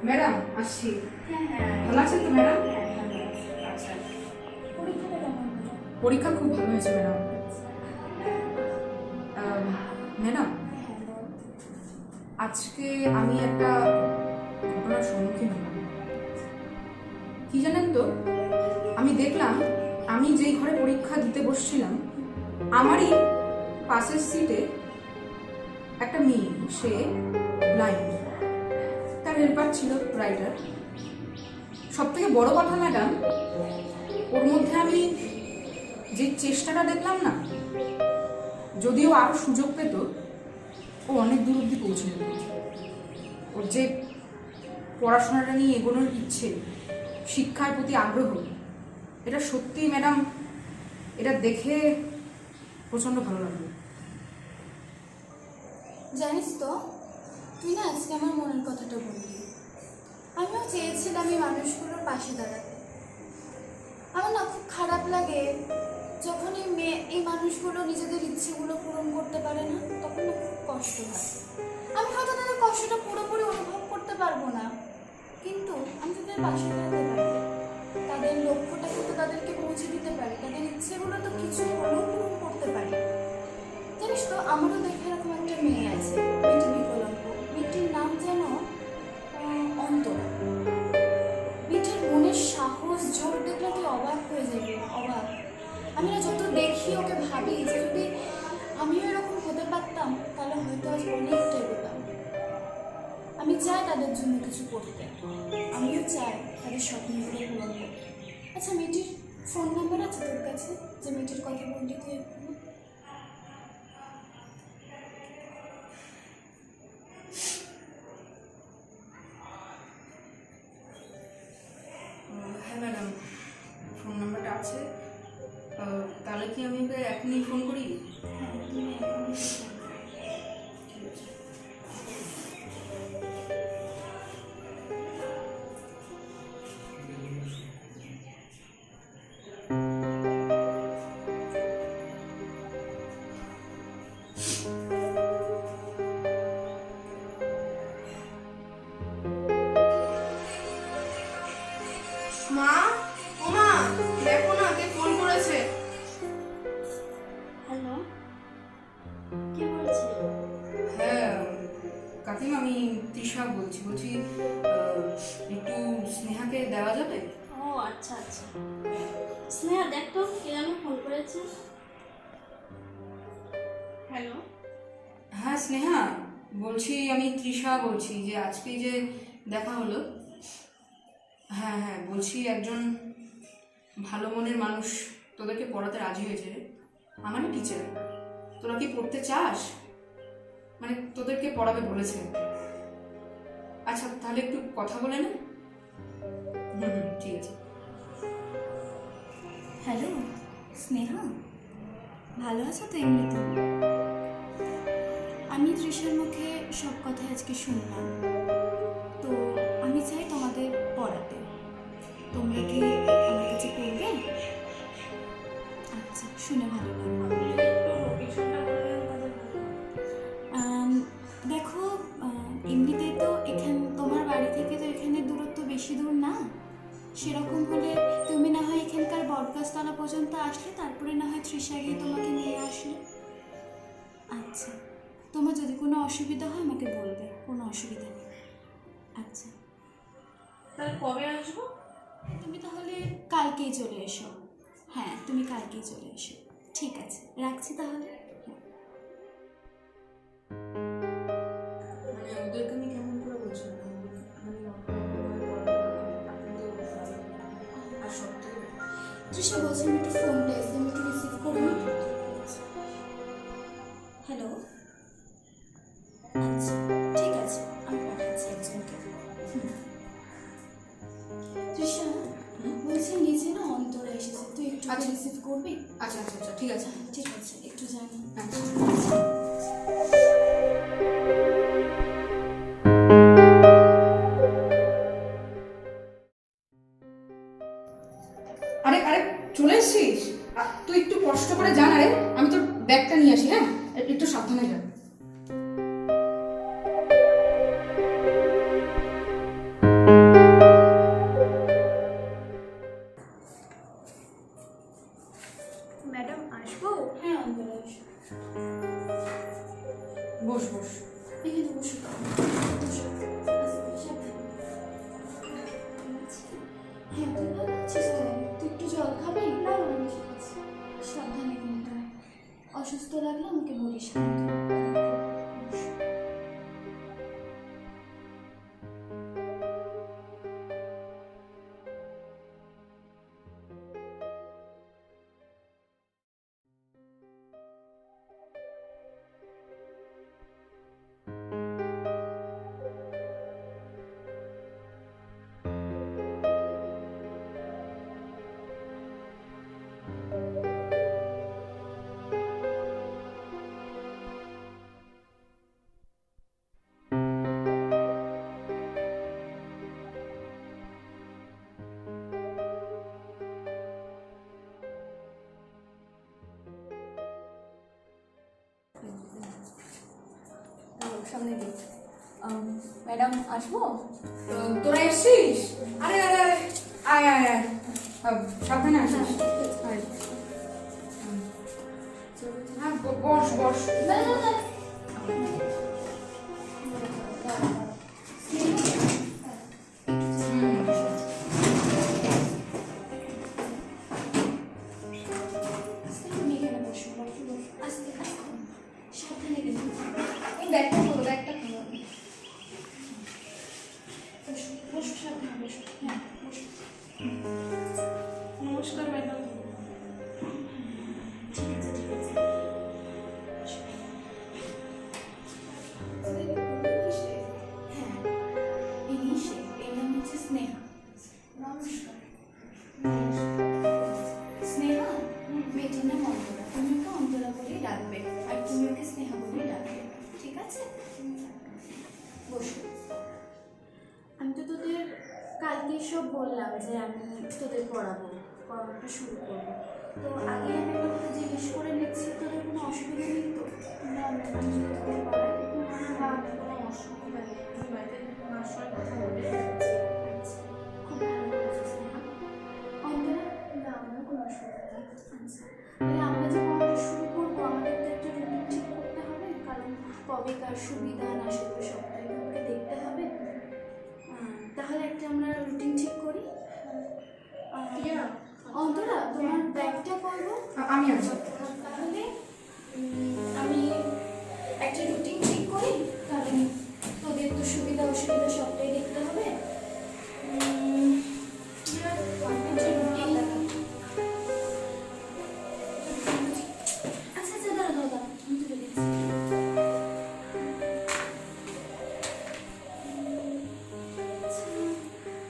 Madam আসছি। হ্যাঁ, ভালো আছেন তো ম্যাডাম? ভালো আছি। আচ্ছা, পরীক্ষাটা কেমন হলো? পরীক্ষা খুব ভালো হয়েছে ম্যাডাম। ম্যাডাম, হ্যাঁ, বল। আজকে আমি একটা ঘটনার সম্মুখীন হলাম। কি জানেন তো, আমি দেখলাম আমি যেই ঘরে পরীক্ষা দিতে বসছিলাম, আমারই পাশের সিটে একটা মেয়ে, সে ব্লাইন্ড, তার হেল্পার ছিল রাইটার। সব থেকে বড় কথা ম্যাডাম, ওর মধ্যে আমি যে চেষ্টাটা দেখলাম না, যদিও আরও সুযোগ পেত ও অনেক দূর অব্দি পৌঁছে যেত। ওর যে পড়াশোনাটা নিয়ে এগোনোর ইচ্ছে, শিক্ষার প্রতি আগ্রহ, এটা সত্যি ম্যাডাম, এটা দেখে প্রচণ্ড ভালো লাগলো। জানিস তো, তুই না আজকে আমার মনের কথাটা বললি। আমিও চেয়েছিলাম এই মানুষগুলোর পাশে দাঁড়াতে। আমার না খুব খারাপ লাগে যখন এই মানুষগুলো নিজেদের ইচ্ছেগুলো পূরণ করতে পারে না, তখন না খুব কষ্ট হয়। আমি হয়তো তাদের কষ্টটা পুরোপুরি অনুভব করতে পারবো না, কিন্তু আমি তাদের পাশে দাঁড়াতে পারি, তাদের লক্ষ্যটা কিন্তু তাদেরকে পৌঁছে দিতে পারি, তাদের ইচ্ছেগুলো তো কিছু হলেও পূরণ করতে পারি। জানিস তো, আমারও দেখে এরকম একটা মেয়ে আছে, মেয়েটি বিকলাঙ্গ। মেয়েটির নাম যেন অন্তরা। মেয়েটির মনের সাহস, জোর দেখলে তুই অবাক হয়ে যাবি, অবাক। আমি না যত দেখি ওকে ভাবি যে যদি আমিও এরকম হতে পারতাম তাহলে হয়তো আজ অনেকটা এগোতাম। আমি চাই তাদের জন্য কিছু করতে, আমিও চাই তাদের স্বপ্নগুলো পূরণ করতে। আচ্ছা, মেয়েটির ফোন নাম্বার আছে তোর কাছে, যে মেয়েটির কথা বললি তুই এক্ষুনি? হ্যাঁ ম্যাডাম, ফোন নাম্বারটা আছে। তাহলে কি আমি ওকে এখনই ফোন করি? হ্যাঁ, তুমি এখনই ফোন করো। ঠিক আছে। মা, ও মা, দেখো না কে ফোন করেছে। হ্যালো, কে বলছে? হ্যাঁ কাকিমা, আমি তৃষা বলছি। একটু স্নেহাকে দেওয়া যাবে? ও আচ্ছা আচ্ছা। স্নেহা, দেখ তো কে যেন ফোন করেছে। হ্যালো। হ্যাঁ স্নেহা বলছি, আমি তৃষা বলছি, যে আজকে যে দেখা হলো। হ্যাঁ হ্যাঁ, বলছি একজন ভালো মনের মানুষ তোদেরকে পড়াতে রাজি হয়েছে রে। আমারই টিচার। তোরা কি পড়তে চাস? মানে তোদেরকে পড়াবে বলেছে। আচ্ছা তাহলে একটু কথা বলে নে। ঠিক আছে। হ্যালো স্নেহা, ভালো আছো তো? এমনিতে আমি তৃষার মুখে সব কথা আজকে শুনলাম, তো আমি চাই তোমাদের পড়াতে। তোমরা কি আমার কাছে পড়বে? আচ্ছা, শুনে ভালো লাগলো। আপনি যদি একটু লোকেশনটা বললেন তাহলে ভালো হয়। আম, দেখো, এমনিতেই তো তোমার বাড়ি থেকে তো এখানে দূরত্ব বেশি দূর না। সেরকম হলে তুমি না হয় এখানকার বটগাছতলা পর্যন্ত আসলে, তারপরে না হয় তৃষা গিয়ে তোমাকে নিয়ে আসলে। আচ্ছা, তোমার যদি কোনো অসুবিধা হয় আমাকে বলবে, কোনো অসুবিধা নেই। আচ্ছা, তাহলে কবে আসবো? তুমি তাহলে কালকেই চলে এসো। হ্যাঁ, তুমি কালকেই চলে এসো। ঠিক আছে, রাখছি তাহলে। মানে ওদেরকে আমি কেমন করে বলছি না, আর সব থেকে তৃষা বলছি, আমি একটু ফোনটা এসে আমি একটু রিসিভ করি। হ্যালো, আচ্ছা ঠিক আছে, আমি পাঠাচ্ছি একজনকে। তৃষা বলছি, নিচে না অন্তরা এসেছে, তুই একটু আচ্ছা। রিসিভ করবি? আচ্ছা আচ্ছা আচ্ছা, ঠিক আছে। ঠিক আছে, একটু জানি। আরে আরে, চলে এসছিস? তুই একটু কষ্ট করে জানা রে, আমি তোর ব্যাগটা নিয়ে আসি। হ্যাঁ, একটু সাবধানে যা। আসবো? হ্যাঁ অন্তরা এসো। বস বস। এখানে বসো, বসো। আস্তে, সাবধানে। হ্যাঁ তুই ভালো আছিস তো? তুই একটু জল খাবি? না না আমি ঠিক আছি। সাবধানে কিন্তু, অসুস্থ লাগলে আমাকে বলিস কিন্তু। সামনে দিই। ম্যাডাম আসবো? তোরা এসছিস? আরে আরে আরে, আয় আয় আয়, সাবধানে আসিস। আয়। হ্যাঁ বস বস। না না না তুমি এখানে বসো, আস্তে আস্তে, সাবধানে কিন্তু। এই ব্যাগটা খোলো, ব্যাগটা খোলো। বসো বসো, সাবধানে বসো। হ্যাঁ বসো। নমস্কার ম্যাডাম। ঠিক আছে ঠিক আছে। হ্যাঁ ইনি সে, এর নাম হচ্ছে স্নেহা। নমস্কার। স্নেহা মেয়েটির নাম অন্তরা, তুমি ওকে অন্তরা বলেই ডাকবে, আর তুমি ওকে স্নেহা বলেই ডাকবে, ঠিক আছে? বসো। আমি তো তোদের কালকেই সব বললাম যে আমি তোদের পড়ানোটা শুরু করবো। তো আগে আমি একটা কথা জিজ্ঞেস করে নিচ্ছি, তোদের কোনো অসুবিধা নেই তো? না ম্যাডাম, যদি তোদের পড়াই কোনো অসুবিধা নেই, আমি বাড়িতে মার সঙ্গে কথা বলে যাচ্ছি। আচ্ছা, খুব ভালো করেছিস স্নেহা। অন্তরা? না আমার কোনো অসুবিধা নেই। আচ্ছা, তাহলে আমরা যে পড়াটা শুরু করবো আমাদের তো একটা রুটিন ঠিক করতে হবে, কারণ কবে কার সুবিধা না সুবিধা সবটাই আমাকে দেখতে হবে। তাহলে একটা আমরা রুটিন ঠিক করি। অন্তরা তোমার ব্যাগটা করবো আমি আছি। তাহলে আমি একটা রুটিন ঠিক করি, কারণ তোদের তো সুবিধা অসুবিধা সবটাই দেখতে হবে। একটা রুটিন। আচ্ছা আচ্ছা, দাঁড়া দাঁড়া দাঁড়া, আমি তুলে দিচ্ছি। আচ্ছা,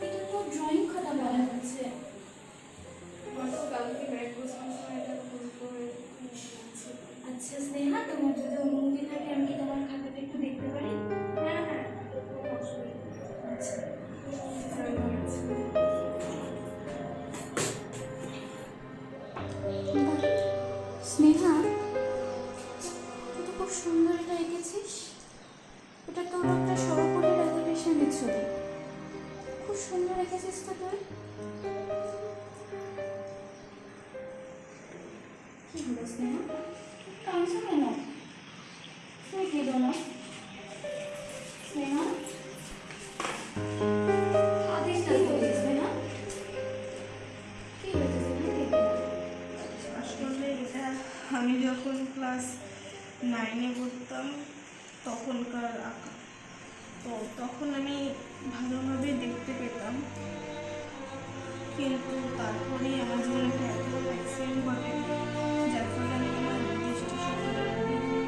এটা তো ড্রয়িং খাতা মনে হচ্ছে। আচ্ছা স্নেহা, তোমার যদি অনুমতি থাকে আমি তোমার খাতাটা একটু দেখতে পারি? হ্যাঁ হ্যাঁ, কোনো অসুবিধা নেই। আচ্ছা বাহ, স্নেহা তুই তো খুব সুন্দর এটা এঁকেছিস। এটা তোর একটা সরকারি রেজলিউশনের ছবি, খুব সুন্দর এঁকেছিস তো তুই। কি হলো স্নেহা, কাঁদছো কেন? তুমি কেঁদো না স্নেহা। কি হয়েছে স্নেহা? কি হয়েছে স্নেহা, কেঁদো না। আসলে এটা আমি যখন ক্লাস 9-এ পড়তাম তখনকার আঁকা, তো তখন আমি ভালোভাবে দেখতে পেতাম, কিন্তু তারপরেই আমার জীবনে একটা এত বড় অ্যাক্সিডেন্ট ঘটে, যার ফলে আমি আমার দৃষ্টিশক্তি হারিয়ে ফেলি।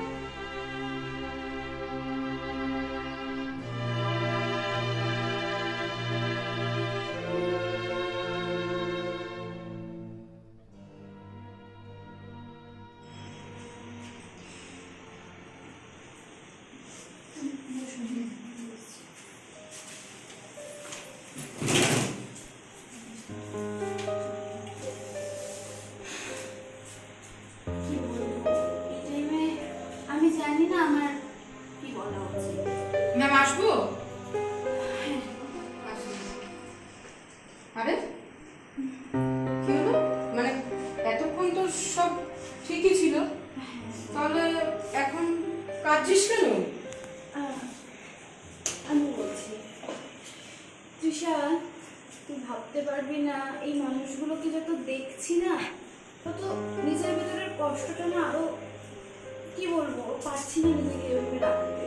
কি বলবো এই টাইমে, আমি জানি না আমার কি বলা উচিত। ম্যাম আসবো? আরে কি হলো, মানে এতক্ষণ তো সব ঠিকই কাঁদছিস কেন? আমি বলছি তৃষা, তুই ভাবতে পারবি না এই মানুষগুলোকে যত দেখছি না তত নিজের ভেতরের কষ্টটা না আরো কি বলবো, পারছি না নিজেকে এভাবে রাখতে।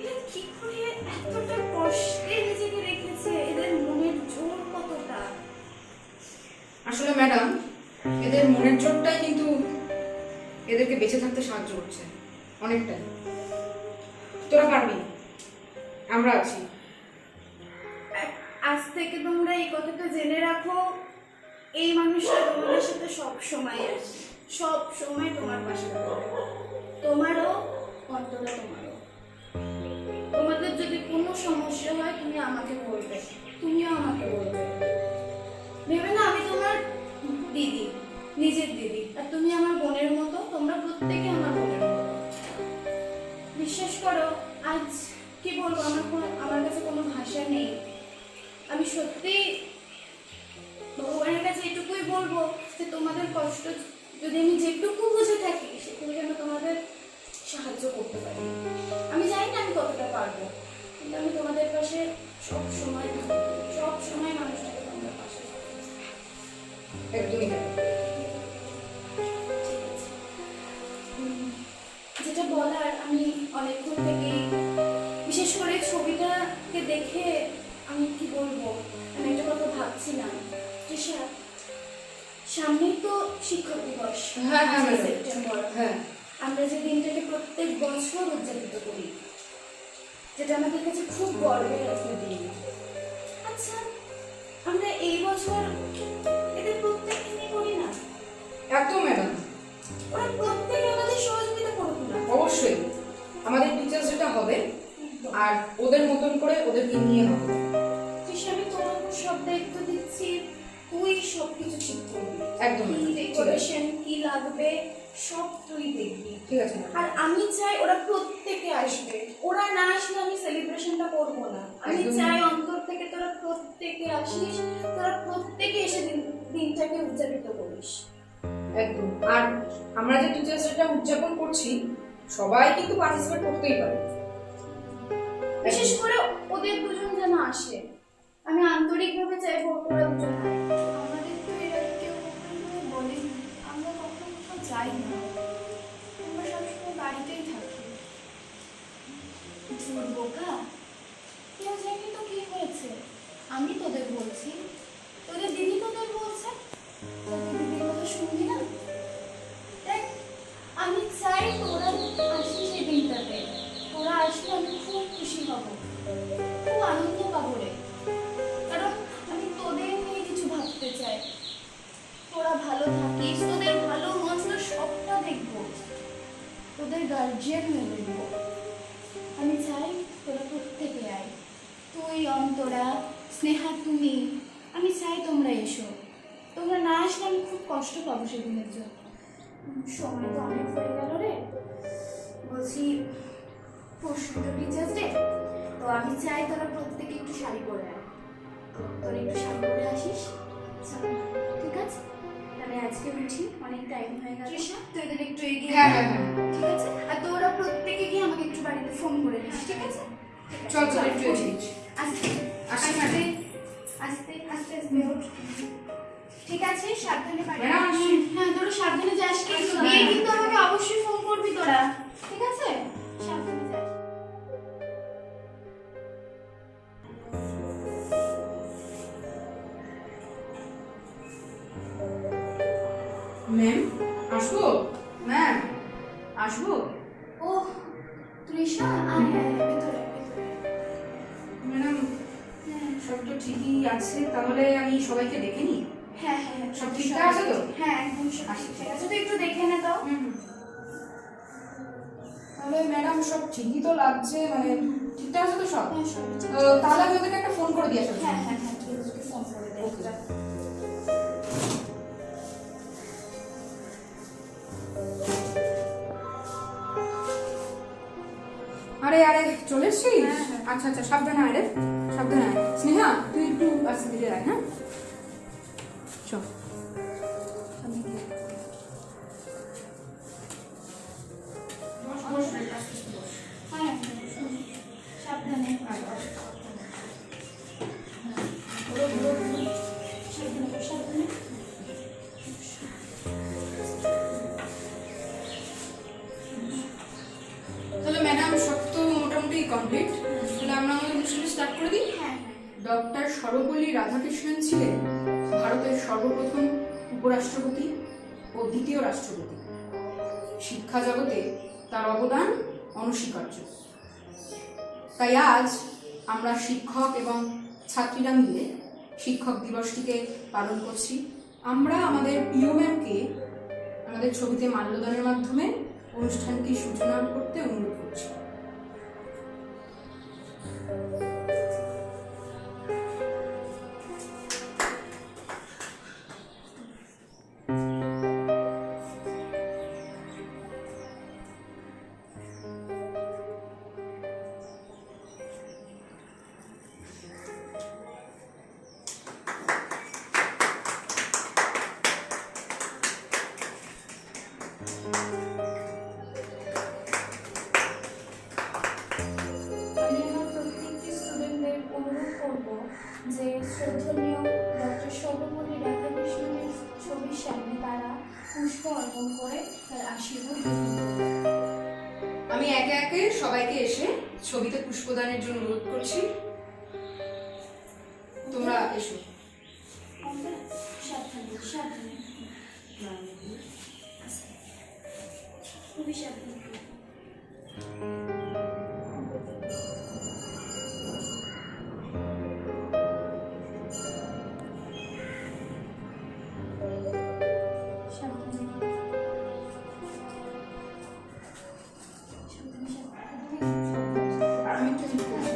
এরা কি করে এতটা কষ্টে নিজেকে রেখেছে, এদের মনের জোর কতটা। আসলে ম্যাডাম, এদের মনের জোরটাই কিন্তু এদেরকে বেঁচে থাকতে সাহায্য করছে অনেকটাই। তোরা পারবি, আমরা আছি। আজ থেকে তোমরা এই কথাটা জেনে রাখো, এই মানুষটা তোমাদের সাথে সব সময় আসে, সব সময় তোমার পাশে থাকবে। তোমারও অন্তরা, তোমারও। তোমাদের যদি কোনো সমস্যা হয় তুমি আমাকে বলবে, তুমিও আমাকে বলবে। ভেবে না আমি তোমার দিদি, নিজের দিদি, আর তুমি আমার বোনের মতো। তোমরা প্রত্যেকে আমার বোনের মতো। বিশ্বাস করো, আজ কি বলবো, আমার কাছে কোনো ভাষা নেই। আমি সত্যি ভগবানের কাছে এটুকুই বলবো যে তোমাদের কষ্ট যদি আমি যেটুকু বুঝে থাকি সেটুকু যেন তোমাদের সাহায্য করতে পারি। আমি জানি না আমি কতটা পারবো, কিন্তু আমি তোমাদের পাশে সব সময় থাকবো, সব সময় মানুষটাকে তোমাদের পাশে থাকবো। একদমই তাই। ঠিক আছে। যেটা বলার, আমি অনেকক্ষণ থেকেই বিশেষ করে ছবিটাকে দেখে আমি কি বলবো, আমি একটা কথা ভাবছিলাম। তৃষা, সামনেই তো শিক্ষক দিবস, হ্যাঁ, হ্যাঁ, 5ই ম্যাডাম। সেপ্টেম্বর। হ্যাঁ, আমরা যে দিনটাকে প্রত্যেক বছর উদযাপিত করি, যেটা আমাদের কাছে খুব গর্বের একটা দিন। আচ্ছা, আমরা এই বছর এদের প্রত্যেককে নিয়ে করি না? একদম ম্যাডাম, ওরা প্রত্যেকে আমাদের সহযোগিতা করুক না? অবশ্যই আমাদের টিচার্স যেটা হবে আর ওদের মতন করে ওদেরকে নিয়ে হবে। তৃষা, আমি তোর উপর সব দায়িত্ব দিচ্ছি, তুই সবকিছু ঠিক করবি। একদম কি ঠিক আছে। ডেকোরেশন কি লাগবে সব তুই দেখবি। ঠিক আছে ম্যাডাম। আর আমি চাই ওরা প্রত্যেকে আসবে। ওরা না আসলে আমি সেলিব্রেশনটা করবো না। আমি একদম। চাই অন্তর থেকে তোরা প্রত্যেকে আসিস, তোরা প্রত্যেকে এসে দিনটাকে উদযাপিত করিস। একদম। আর আমরা যে টিচার্স ডেটা উদযাপন করছি সবাই কিন্তু পার্টিসিপেট করতেই পারে। বিশেষ করে ওদের দুজন যেন আসে, আমি আন্তরিকভাবে চাইবো ওরা দুজন আসে। আমাদের তো এরা কেউ কখনো বলেনি, আমরা কখনো কোথাও যাই না, আমরা সবসময় বাড়িতেই থাকি। ধুর বোকা, কেউ জানি তো কি হয়েছে, আমি তোদের বলছি, তোদের দিদি তোদের বলছে, তোদের দিদির কথা শুনবি না? দেখ, আমি চাই তোরা আসিস এই দিনটাতে। তোরা আসলে আমি খুব খুশি হব, খুব আনন্দ পাবো রে। কারণ আমি তোদের নিয়ে কিছু ভাবতে চাই। তোরা ভালো থাকিস, তোদের ভালো মন্দ সবটা দেখবো, তোদের গার্জিয়ান হয়ে দেখবো। আমি চাই তোরা প্রত্যেকে আয়, তুই, অন্তরা, স্নেহা, তুমি। আমি চাই তোমরা এসো। তোমরা না আসলে আমি খুব কষ্ট পাবো সেদিনের জন্য। সময় তো অনেক হয়ে গেল রে। বলছি, পরশু তো টিচার্স ডে, তো আমি চাই তোরা প্রত্যেকে একটু শাড়ি পরে আয়। তো তোরা একটু শাড়ি পরে আসিস। আচ্ছা, ঠিক আছে, তাহলে আজকে উঠি, অনেক টাইম হয়ে গেল। তৃষা, তুই এদের একটু এগিয়ে হ্যাঁ, যা। হ্যাঁ, হ্যাঁ। ঠিক আছে, আর তোরা প্রত্যেকে গিয়ে আমাকে একটু বাড়িতে ফোন করে দিস। ঠিক আছে? চল চল একটু এসে আস্তে আসি, আস্তে ম্যাডাম। আস্তে আস্তে আস্তে ওঠ। ঠিক আছে, সাবধানে বাড়ি ম্যাডাম, আসি। হ্যাঁ, তোরা সাবধানে যাস, কিন্তু গিয়ে কিন্তু আমাকে অবশ্যই ফোন করবি তোরা। ঠিক আছে, সাবধানে যাস। ম্যাম, আসবো? ম্যাম, আসবো? ও তৃষা, আয় আয় ভেতরে ভেতরে। ম্যাডাম, হ্যাঁ সব তো ঠিকই আছে, তাহলে আমি সবাইকে ডেকে নিই। হ্যাঁ হ্যাঁ, সব ঠিকঠাক আছে তো? হ্যাঁ, একদম সব ঠিকঠাক আছে। তুই একটু দেখে নে তো। তাহলে ম্যাডাম সব ঠিকই তো লাগছে, মানে ঠিকঠাক আছে তো সব? হ্যাঁ, সব ঠিক তাহলে আমি ওদেরকে একটা ফোন করে দিয়ে আসবো। হ্যাঁ হ্যাঁ হ্যাঁ, তুই ওদেরকে ফোন করে দে একটা। আরে আরে, চলে এসছিস? হ্যাঁ, হ্যাঁ। আচ্ছা আচ্ছা, সাবধানে আয় রে, সাবধানে আয়। স্নেহা, তুই একটু আস্তে ধীরে আয়, হ্যাঁ? চল। আমি গিয়ে কমপ্লিট, তাহলে আমরা আমাদের অনুষ্ঠানটা স্টার্ট করে দিই। হ্যাঁ ডক্টর সর্বপল্লী রাধাকৃষ্ণন ছিলেন ভারতের সর্বপ্রথম উপরাষ্ট্রপতি ও দ্বিতীয় রাষ্ট্রপতি। শিক্ষা জগতে তার অবদান অনস্বীকার্য। তাই আজ আমরা শিক্ষক এবং ছাত্রীরা মিলে শিক্ষক দিবসটিকে পালন করছি। আমরা আমাদের প্রিয় ম্যামকে আমাদের ছবিতে মাল্যদানের মাধ্যমে অনুষ্ঠানটি সূচনা করতে অনুরোধ করছি। আমি আমার প্রত্যেকটি স্টুডেন্টদের অনুরোধ করব যে শ্রদ্ধনীয় ডক্টর সর্বপল্লী রাধাকৃষ্ণনের ছবির সামনে তারা পুষ্প অর্পণ করে তার আশীর্বাদ গ্রহণ করবে। আমি একে একে সবাইকে এসে ছবিতে পুষ্পদানের জন্য অনুরোধ করছি। তোমরা এসো। আমরা সাবধানে সাবধানে খুবই সাবধানে। আমি একটু help করছি।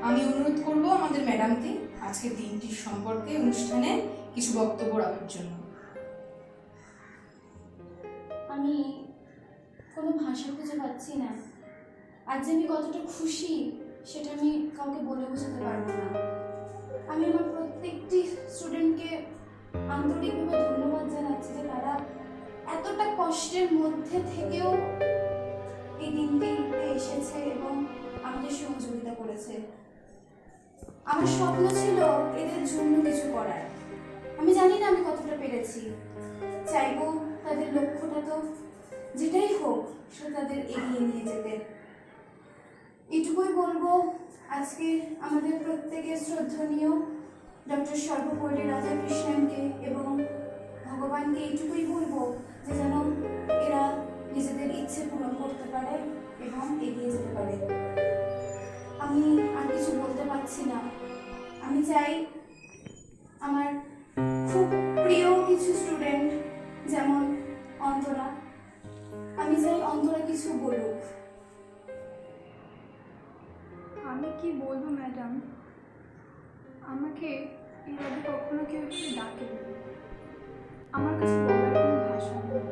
আমি অনুরোধ করব আমাদের ম্যাডামকে আজকের দিনটির সম্পর্কে অনুষ্ঠানে কিছু বক্তব্য রাখার জন্য। আমি কোনো ভাষা খুঁজে পাচ্ছি না। আজ যে আমি কতটা খুশি সেটা আমি কাউকে বলে বোঝাতে পারবো না। আমি আমার প্রত্যেকটি স্টুডেন্টকে আন্তরিকভাবে ধন্যবাদ জানাচ্ছি যে তারা এতটা কষ্টের মধ্যে থেকেও এই দিনটিতে এসেছে এবং আমাদের সহযোগিতা করেছে। আমার স্বপ্ন ছিল এদের জন্য কিছু করার। আমি জানি না আমি কতটা পেরেছি। চাইবো তাদের লক্ষ্যটা তো যেটাই হোক সে তাদের এগিয়ে নিয়ে যেতে। এটুকুই বলবো আজকে আমাদের প্রত্যেকের শ্রদ্ধনীয় ডক্টর সর্বপল্লী রাধাকৃষ্ণনকে এবং ভগবানকে এইটুকুই বলবো যে যেন এরা নিজেদের ইচ্ছে পূরণ করতে পারে এবং এগিয়ে যেতে পারে। আমি আর কিছু বলতে পারছি না। আমি চাই আমার খুব প্রিয় কিছু স্টুডেন্ট যেমন অন্তরা, আমি চাই অন্তরা কিছু বলুক। আমি কি বলবো ম্যাডাম, আমাকে এর আগে কখনো কেউ একটু ডাকেনি। আমার কাছে বলার কোনো ভাষা নেই,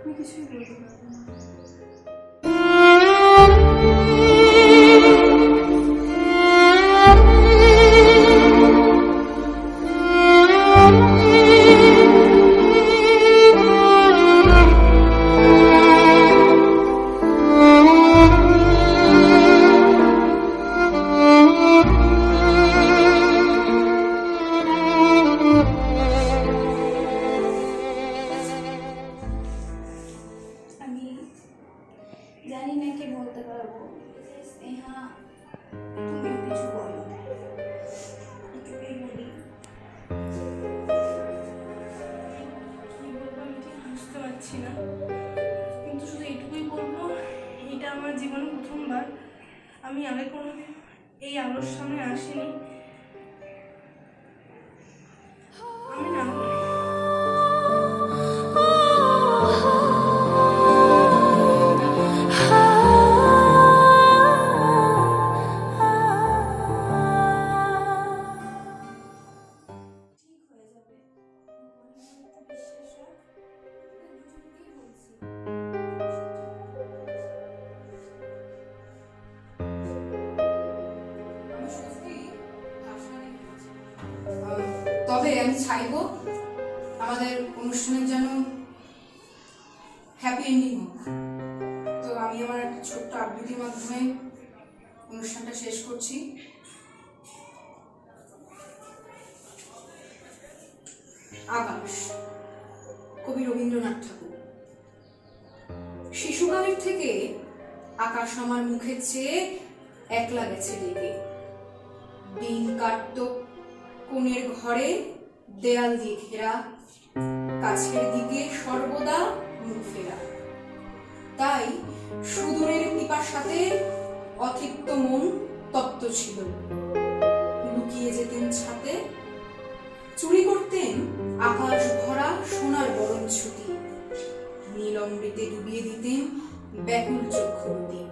আমি কিছুই বলতে পারবো না। আমি জানি না কি বলতে পারবো। স্নেহা তুমি কিছু বলো। এটুকুই বলি। কি বলবো আমি ঠিক বুঝতে পারছি না, কিন্তু শুধু এইটুকুই বলবো, এটা আমার জীবনে প্রথমবার। আমি আগে কোনোদিন এই আলোর সামনে আসিনি। আমি না ঠিক হয়ে যাবে। ভগবানের উপর একটু বিশ্বাস রাখ। তোদের দুজনকেই বলছি। তবে আমি চাইবো আমাদের অনুষ্ঠানের যেন হ্যাপি এন্ডিং হোক। তো আমি আমার একটা ছোট্ট আবৃত্তির মাধ্যমে অনুষ্ঠানটা শেষ করছি। আকাশ, কবি রবীন্দ্রনাথ ঠাকুর। শিশুকালের থেকে আকাশ আমার মুখে চেয়ে একলা গেছে ডেকে। দিন কাটত কোণের ঘরে দেয়াল দিয়ে ঘেরা, কাছের দিকে সর্বদা মুখ ফেরা। তাই সুদূরের পিপাসাতে অতৃপ্ত মন তপ্ত ছিল। লুকিয়ে যেতেন ছাতে, চুরি করতেন আকাশ ভরা সোনার বরণ ছুটি। নীল অমৃতে ডুবিয়ে দিতেন ব্যাকুল চক্ষুমতি।